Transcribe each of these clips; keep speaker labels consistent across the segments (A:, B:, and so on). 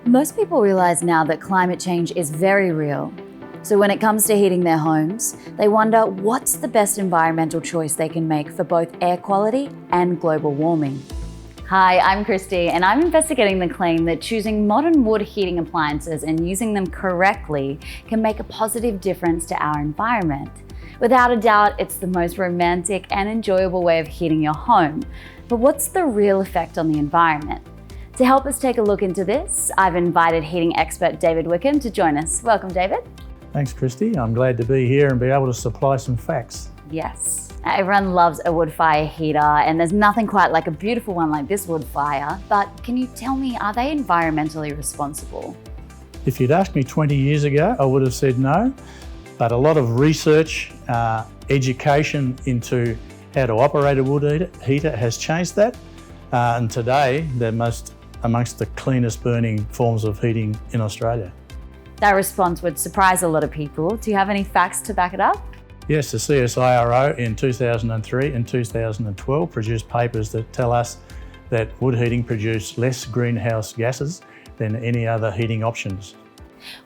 A: Most people realize now that climate change is very real. So when it comes to heating their homes, they wonder what's the best environmental choice they can make for both air quality and global warming. Hi, I'm Christy, and I'm investigating the claim that choosing modern wood heating appliances and using them correctly can make a positive difference to our environment. Without a doubt, it's the most romantic and enjoyable way of heating your home. But what's the real effect on the environment? To help us take a look into this, I've invited heating expert David Wickham to join us. Welcome, David.
B: Thanks, Christy. I'm glad to be here and be able to supply some facts.
A: Yes. Everyone loves a wood fire heater, and there's nothing quite like a beautiful one like this wood fire. But can you tell me, are they environmentally responsible?
B: If you'd asked me 20 years ago, I would have said no. But a lot of research, education into how to operate a wood heater has changed that. And today, they're amongst the cleanest burning forms of heating in Australia.
A: That response would surprise a lot of people. Do you have any facts to back it up?
B: Yes, the CSIRO in 2003 and 2012 produced papers that tell us that wood heating produced less greenhouse gases than any other heating options.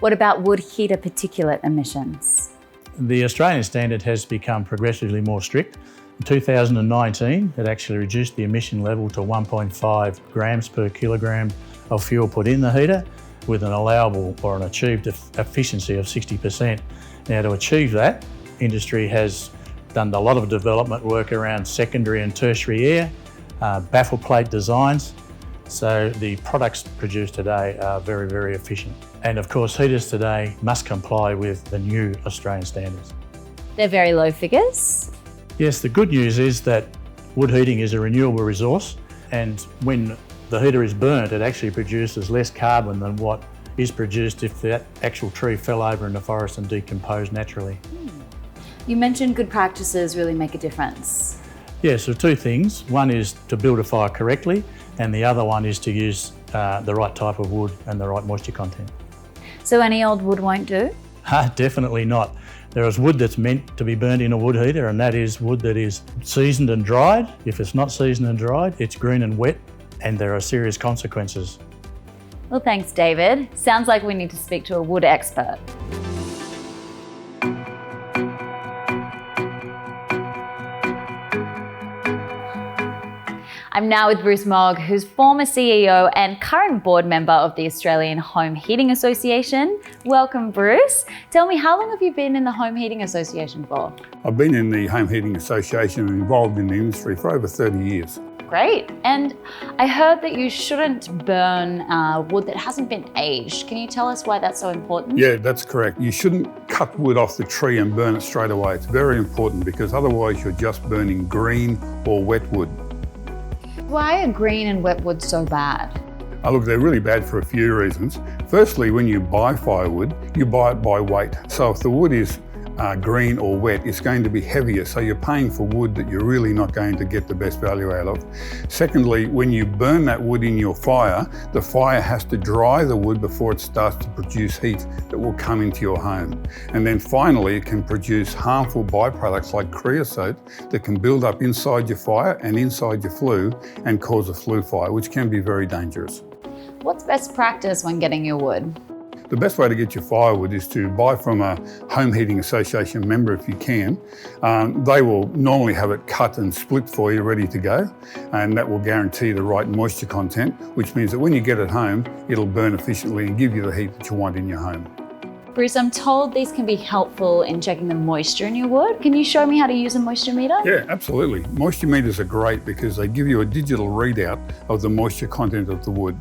A: What about wood heater particulate emissions?
B: The Australian standard has become progressively more strict. In 2019, it actually reduced the emission level to 1.5 grams per kilogram of fuel put in the heater with an allowable or an achieved efficiency of 60%. Now, to achieve that, industry has done a lot of development work around secondary and tertiary air, baffle plate designs. So the products produced today are very, very efficient. And of course, heaters today must comply with the new Australian standards.
A: They're very low figures.
B: Yes, the good news is that wood heating is a renewable resource, and when the heater is burnt, it actually produces less carbon than what is produced if that actual tree fell over in the forest and decomposed naturally.
A: You mentioned good practices really make a difference.
B: Yes, there are two things. One is to build a fire correctly, and the other one is to use the right type of wood and the right moisture content.
A: So any old wood won't do?
B: Definitely not. There is wood that's meant to be burnt in a wood heater, and that is wood that is seasoned and dried. If it's not seasoned and dried, it's green and wet, and there are serious consequences.
A: Well, thanks, David. Sounds like we need to speak to a wood expert. I'm now with Bruce Mogg, who's former CEO and current board member of the Australian Home Heating Association. Welcome, Bruce. Tell me, how long have you been in the Home Heating Association for?
C: I've been in the Home Heating Association and involved in the industry for over 30 years.
A: Great. And I heard that you shouldn't burn wood that hasn't been aged. Can you tell us why that's so important?
C: Yeah, that's correct. You shouldn't cut wood off the tree and burn it straight away. It's very important because otherwise you're just burning green or wet wood.
A: Why are green and wet wood so bad?
C: Look, they're really bad for a few reasons. Firstly, when you buy firewood, you buy it by weight. So if the wood is green or wet, it's going to be heavier. So you're paying for wood that you're really not going to get the best value out of. Secondly, when you burn that wood in your fire, the fire has to dry the wood before it starts to produce heat that will come into your home. And then finally, it can produce harmful byproducts like creosote that can build up inside your fire and inside your flue and cause a flue fire, which can be very dangerous.
A: What's best practice when getting your wood?
C: The best way to get your firewood is to buy from a Home Heating Association member if you can. They will normally have it cut and split for you, ready to go, and that will guarantee the right moisture content, which means that when you get it home, it'll burn efficiently and give you the heat that you want in your home.
A: Bruce, I'm told these can be helpful in checking the moisture in your wood. Can you show me how to use a moisture meter?
C: Yeah, absolutely. Moisture meters are great because they give you a digital readout of the moisture content of the wood.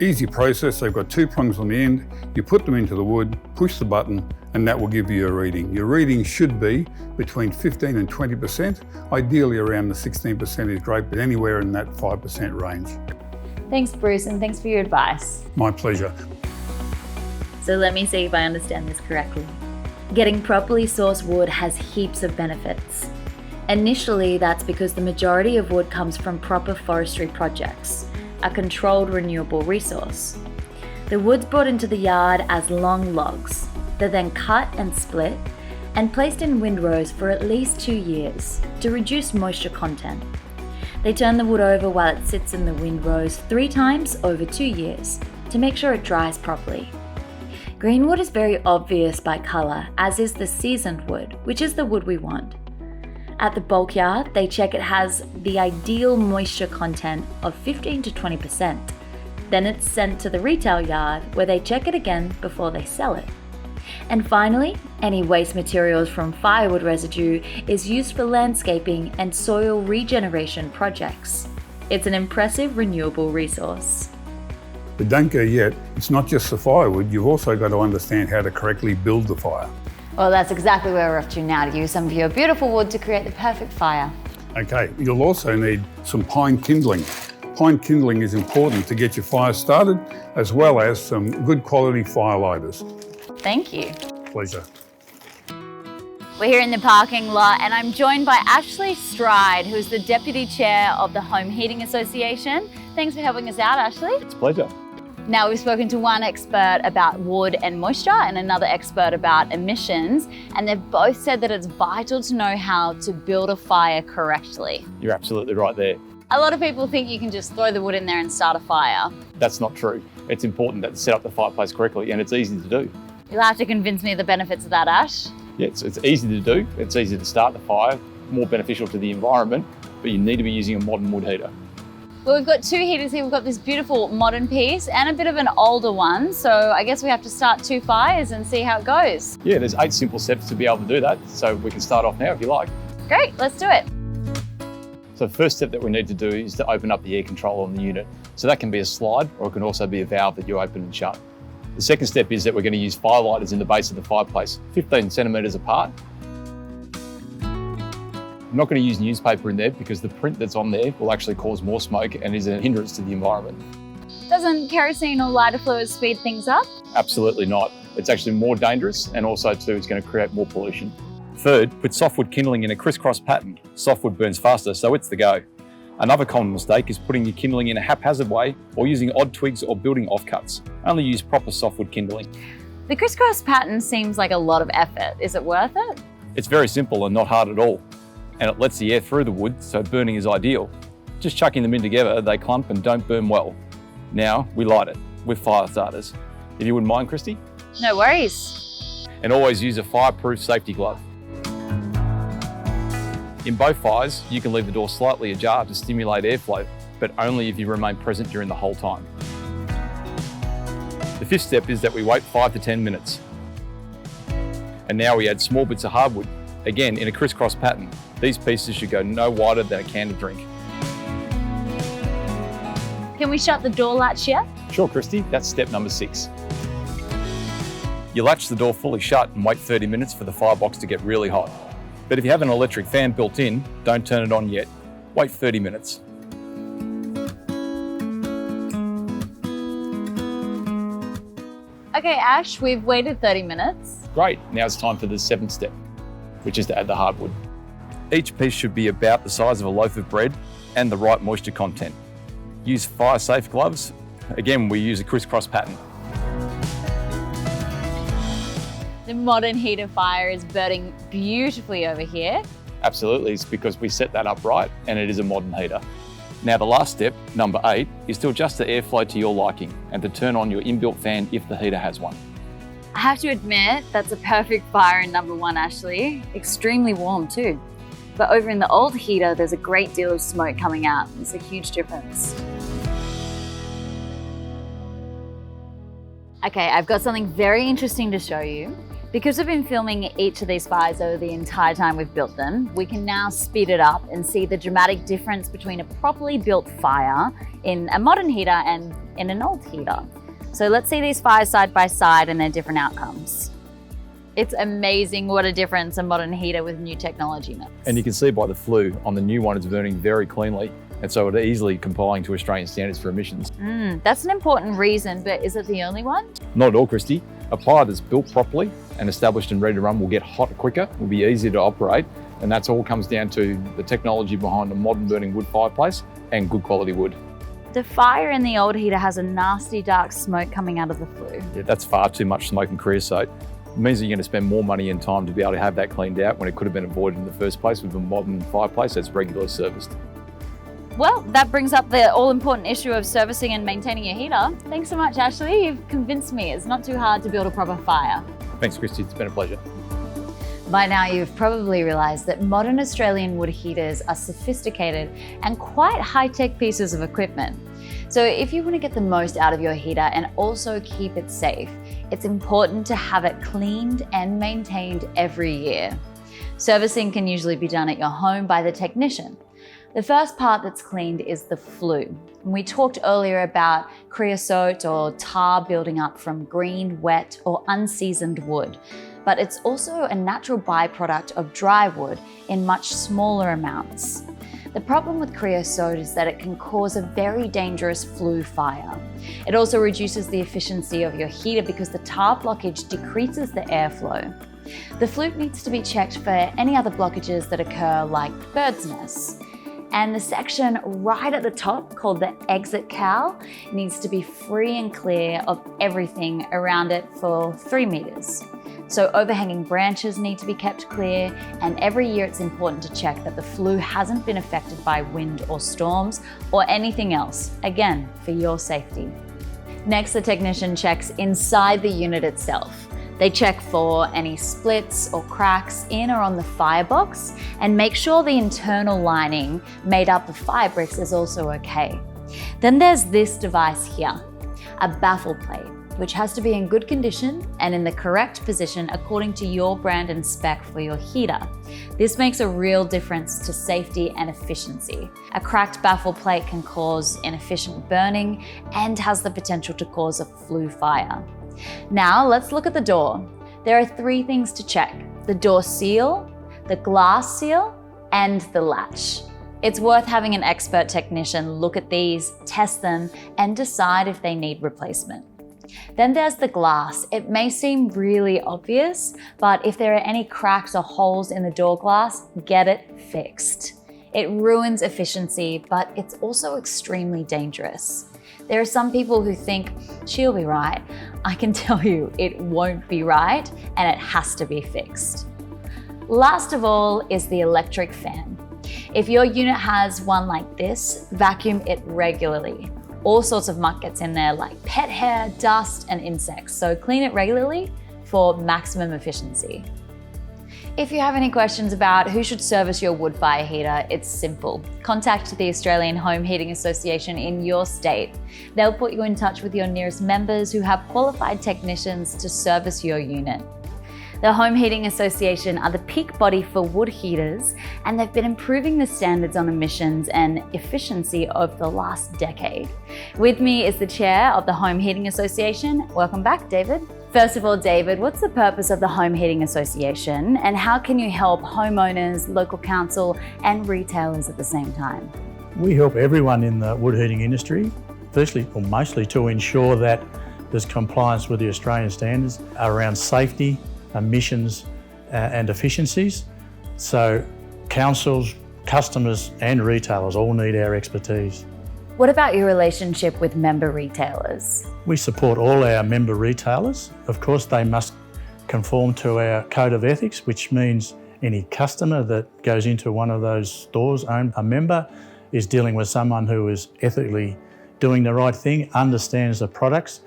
C: Easy process, they've got two prongs on the end. You put them into the wood, push the button, and that will give you a reading. Your reading should be between 15 and 20%. Ideally around the 16% is great, but anywhere in that 5% range.
A: Thanks, Bruce, and thanks for your advice.
C: My pleasure.
A: So let me see if I understand this correctly. Getting properly sourced wood has heaps of benefits. Initially, that's because the majority of wood comes from proper forestry projects, a controlled renewable resource. The wood's brought into the yard as long logs. They're then cut and split and placed in windrows for at least 2 years to reduce moisture content. They turn the wood over while it sits in the windrows 3 times over 2 years to make sure it dries properly. Green wood is very obvious by colour, as is the seasoned wood, which is the wood we want. At the bulk yard, they check it has the ideal moisture content of 15 to 20%. Then it's sent to the retail yard where they check it again before they sell it. And finally, any waste materials from firewood residue is used for landscaping and soil regeneration projects. It's an impressive renewable resource.
C: But don't go yet, it's not just the firewood, you've also got to understand how to correctly build the fire.
A: Well, that's exactly where we're off to now, to use some of your beautiful wood to create the perfect fire.
C: Okay, you'll also need some pine kindling. Pine kindling is important to get your fire started, as well as some good quality fire lighters.
A: Thank you.
C: Pleasure.
A: We're here in the parking lot and I'm joined by Ashley Stride, who's the Deputy Chair of the Home Heating Association. Thanks for helping us out, Ashley.
D: It's a pleasure.
A: Now, we've spoken to one expert about wood and moisture and another expert about emissions, and they've both said that it's vital to know how to build a fire correctly.
D: You're absolutely right there.
A: A lot of people think you can just throw the wood in there and start a fire.
D: That's not true. It's important that to set up the fireplace correctly, and it's easy to do.
A: You'll have to convince me of the benefits of that, Ash.
D: Yeah, it's easy to do. It's easy to start the fire, more beneficial to the environment, but you need to be using a modern wood heater.
A: Well, we've got two heaters here. We've got this beautiful modern piece and a bit of an older one. So I guess we have to start two fires and see how it goes.
D: Yeah, there's 8 simple steps to be able to do that. So we can start off now if you like.
A: Great, let's do it.
D: So the first step that we need to do is to open up the air controller on the unit. So that can be a slide, or it can also be a valve that you open and shut. The second step is that we're going to use fire lighters in the base of the fireplace, 15 centimetres apart. I'm not going to use newspaper in there because the print that's on there will actually cause more smoke and is a hindrance to the environment.
A: Doesn't kerosene or lighter fluid speed things up?
D: Absolutely not. It's actually more dangerous, and also too, it's going to create more pollution. Third, put softwood kindling in a crisscross pattern. Softwood burns faster, so it's the go. Another common mistake is putting your kindling in a haphazard way or using odd twigs or building offcuts. Only use proper softwood kindling.
A: The crisscross pattern seems like a lot of effort. Is it worth it?
D: It's very simple and not hard at all. And it lets the air through the wood, so burning is ideal. Just chucking them in together, they clump and don't burn well. Now we light it with fire starters. If you wouldn't mind, Christy.
A: No worries.
D: And always use a fireproof safety glove. In both fires, you can leave the door slightly ajar to stimulate airflow, but only if you remain present during the whole time. The fifth step is that we wait 5 to 10 minutes. And now we add small bits of hardwood, again in a crisscross pattern. These pieces should go no wider than a can of drink.
A: Can we shut the door latch yet?
D: Sure, Christy, that's step number 6. You latch the door fully shut and wait 30 minutes for the firebox to get really hot. But if you have an electric fan built in, don't turn it on yet. Wait 30 minutes.
A: Okay, Ash, we've waited 30 minutes.
D: Great, now it's time for the 7th step, which is to add the hardwood. Each piece should be about the size of a loaf of bread and the right moisture content. Use fire-safe gloves. Again, we use a crisscross pattern.
A: The modern heater fire is burning beautifully over here.
D: Absolutely, it's because we set that up right and it is a modern heater. Now the last step, number 8, is to adjust the airflow to your liking and to turn on your inbuilt fan if the heater has one.
A: I have to admit, that's a perfect fire in number 1, Ashley. Extremely warm too. But over in the old heater, there's a great deal of smoke coming out. It's a huge difference. Okay, I've got something very interesting to show you. Because we've been filming each of these fires over the entire time we've built them, we can now speed it up and see the dramatic difference between a properly built fire in a modern heater and in an old heater. So let's see these fires side by side and their different outcomes. It's amazing what a difference a modern heater with new technology makes.
D: And you can see by the flue on the new one, it's burning very cleanly. And so it's easily complying to Australian standards for emissions.
A: That's an important reason, but is it the only one?
D: Not at all, Christy. A fire that's built properly and established and ready to run will get hot quicker, will be easier to operate, and that's all comes down to the technology behind a modern burning wood fireplace and good quality wood.
A: The fire in the old heater has a nasty dark smoke coming out of the flue.
D: Yeah, that's far too much smoke and creosote. It means that you're going to spend more money and time to be able to have that cleaned out when it could have been avoided in the first place with a modern fireplace that's regularly serviced.
A: Well, that brings up the all-important issue of servicing and maintaining your heater. Thanks so much, Ashley. You've convinced me it's not too hard to build a proper fire.
D: Thanks, Christy. It's been a pleasure.
A: By now, you've probably realised that modern Australian wood heaters are sophisticated and quite high-tech pieces of equipment. So if you want to get the most out of your heater and also keep it safe, it's important to have it cleaned and maintained every year. Servicing can usually be done at your home by the technician. The first part that's cleaned is the flue. We talked earlier about creosote or tar building up from green, wet, or unseasoned wood, but it's also a natural byproduct of dry wood in much smaller amounts. The problem with creosote is that it can cause a very dangerous flue fire. It also reduces the efficiency of your heater because the tar blockage decreases the airflow. The flue needs to be checked for any other blockages that occur, like bird's nests. And the section right at the top, called the exit cowl, needs to be free and clear of everything around it for 3 meters. So overhanging branches need to be kept clear, and every year it's important to check that the flue hasn't been affected by wind or storms or anything else, again, for your safety. Next, the technician checks inside the unit itself. They check for any splits or cracks in or on the firebox and make sure the internal lining made up of fire bricks is also okay. Then there's this device here, a baffle plate, which has to be in good condition and in the correct position according to your brand and spec for your heater. This makes a real difference to safety and efficiency. A cracked baffle plate can cause inefficient burning and has the potential to cause a flue fire. Now let's look at the door. There are 3 things to check: the door seal, the glass seal, and the latch. It's worth having an expert technician look at these, test them, and decide if they need replacement. Then there's the glass. It may seem really obvious, but if there are any cracks or holes in the door glass, get it fixed. It ruins efficiency, but it's also extremely dangerous. There are some people who think, she'll be right. I can tell you it won't be right, and it has to be fixed. Last of all is the electric fan. If your unit has one like this, vacuum it regularly. All sorts of muck gets in there, like pet hair, dust, and insects, so clean it regularly for maximum efficiency. If you have any questions about who should service your wood fire heater, it's simple. Contact the Australian Home Heating Association in your state. They'll put you in touch with your nearest members who have qualified technicians to service your unit. The Home Heating Association are the peak body for wood heaters, and they've been improving the standards on emissions and efficiency over the last decade. With me is the chair of the Home Heating Association. Welcome back, David. First of all, David, what's the purpose of the Home Heating Association, and how can you help homeowners, local council, and retailers at the same time?
B: We help everyone in the wood heating industry, firstly or mostly to ensure that there's compliance with the Australian standards around safety, emissions and efficiencies. So councils, customers and retailers all need our expertise.
A: What about your relationship with member retailers?
B: We support all our member retailers. Of course, they must conform to our code of ethics, which means any customer that goes into one of those stores owned by a member is dealing with someone who is ethically doing the right thing, understands the products,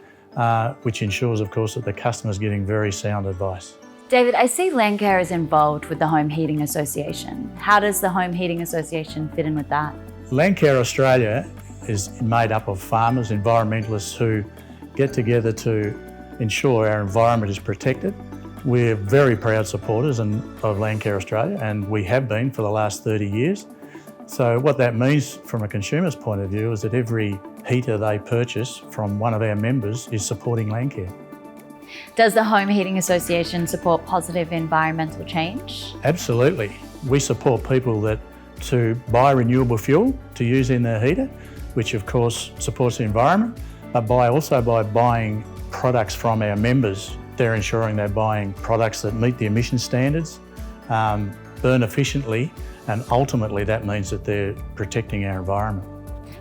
B: which ensures, of course, that the customer is getting very sound advice.
A: David, I see Landcare is involved with the Home Heating Association. How does the Home Heating Association fit in with that?
B: Landcare Australia is made up of farmers, environmentalists who get together to ensure our environment is protected. We're very proud supporters of Landcare Australia, and we have been for the last 30 years. So what that means from a consumer's point of view is that every heater they purchase from one of our members is supporting Landcare.
A: Does the Home Heating Association support positive environmental change?
B: Absolutely. We support people to buy renewable fuel to use in their heater, which of course supports the environment, but also by buying products from our members. They're ensuring they're buying products that meet the emission standards, burn efficiently, and ultimately that means that they're protecting our environment.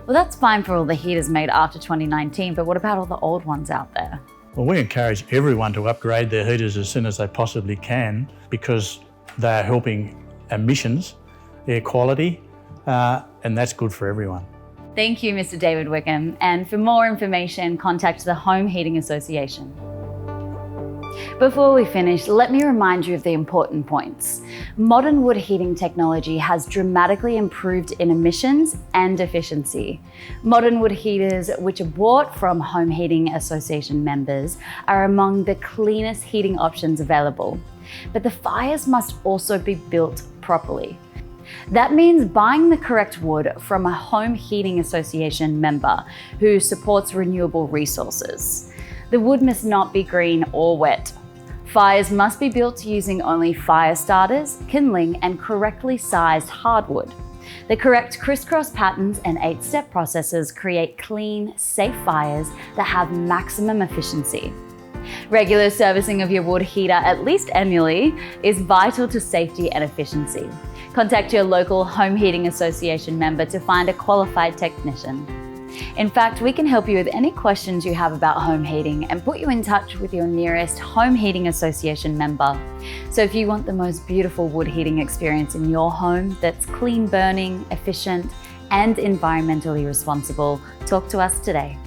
A: Well, that's fine for all the heaters made after 2019, but what about all the old ones out there?
B: Well, we encourage everyone to upgrade their heaters as soon as they possibly can because they're helping emissions, air quality, and that's good for everyone.
A: Thank you, Mr. David Wickham. And for more information, contact the Home Heating Association. Before we finish, let me remind you of the important points. Modern wood heating technology has dramatically improved in emissions and efficiency. Modern wood heaters, which are bought from Home Heating Association members, are among the cleanest heating options available. But the fires must also be built properly. That means buying the correct wood from a Home Heating Association member who supports renewable resources. The wood must not be green or wet. Fires must be built using only fire starters, kindling, and correctly sized hardwood. The correct crisscross patterns and 8-step processes create clean, safe fires that have maximum efficiency. Regular servicing of your wood heater, at least annually, is vital to safety and efficiency. Contact your local Home Heating Association member to find a qualified technician. In fact, we can help you with any questions you have about home heating and put you in touch with your nearest Home Heating Association member. So if you want the most beautiful wood heating experience in your home that's clean burning, efficient, and environmentally responsible, talk to us today.